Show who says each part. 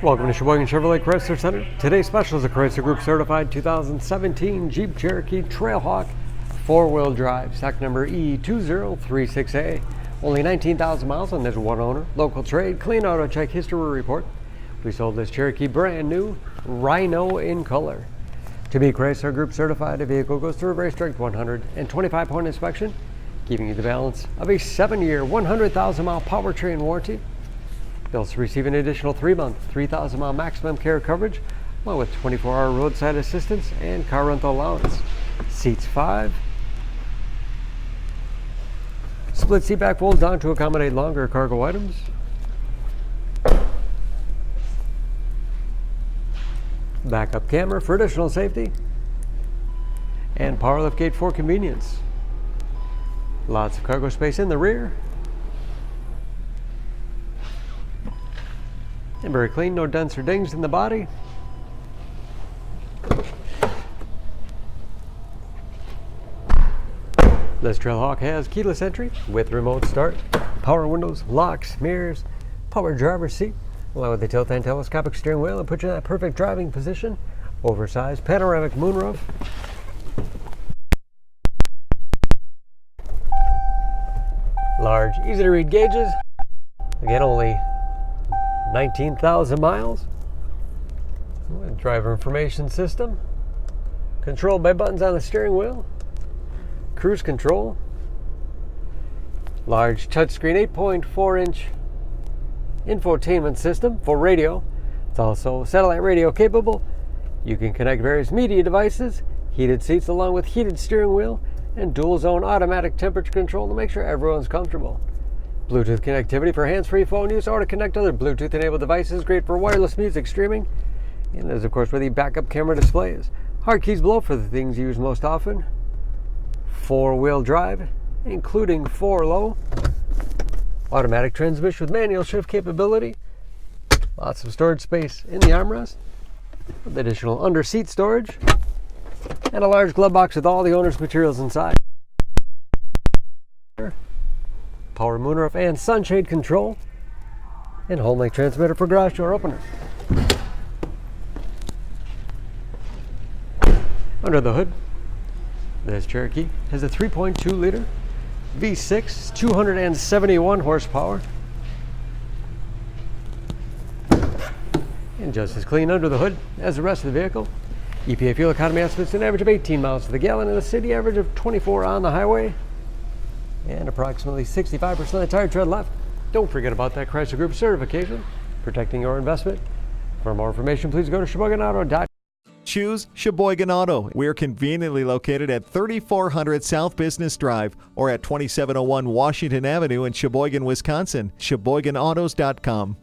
Speaker 1: Welcome to Sheboygan Chevrolet Chrysler Center. Today's special is a Chrysler Group certified 2017 Jeep Cherokee Trailhawk 4-wheel drive, stock number E2036A. Only 19,000 miles and there's one owner. Local trade, clean auto check, Historybr report. We sold this Cherokee brand new, Rhino in color. To be Chrysler Group certified, the vehicle goes through a very strict 125-point inspection, giving you the balance of a 7-year, 100,000-mile powertrain warranty. They'll also receive an additional 3-month, 3,000-mile maximum care coverage, along with 24-hour roadside assistance and car rental allowance. Seats 5. Split seat back folds down to accommodate longer cargo items. Backup camera for additional safety. And power liftgate for convenience. Lots of cargo space in the rear. And very clean, no dents or dings in the body. This Trailhawk has keyless entry with remote start, power windows, locks, mirrors, power driver's seat, along with the tilt and telescopic steering wheel and put you in that perfect driving position. Oversized panoramic moonroof. Large, easy to read gauges. Again, only 19,000 miles. Driver information system. Controlled by buttons on the steering wheel. Cruise control. Large touchscreen 8.4-inch infotainment system for radio. It's also satellite radio capable. You can connect various media devices, heated seats along with heated steering wheel, and dual zone automatic temperature control to make sure everyone's comfortable. Bluetooth connectivity for hands-free phone use or to connect other Bluetooth-enabled devices, great for wireless music streaming. And there's, of course, where the backup camera display is. Hard keys below for the things used most often. 4-wheel drive, including 4-low. Automatic transmission with manual shift capability. Lots of storage space in the armrest. With additional under-seat storage. And a large glove box with all the owner's materials inside. Power moonroof and sunshade control, and home link transmitter for garage door opener. Under the hood, this Cherokee has a 3.2-liter V6, 271 horsepower, and just as clean under the hood as the rest of the vehicle. EPA fuel economy estimates an average of 18 miles to the gallon and a city average of 24 on the highway. And approximately 65% of the tire tread left. Don't forget about that Chrysler Group certification, protecting your investment. For more information, please go to SheboyganAuto.com.
Speaker 2: Choose Sheboygan Auto. We're conveniently located at 3400 South Business Drive or at 2701 Washington Avenue in Sheboygan, Wisconsin. SheboyganAutos.com.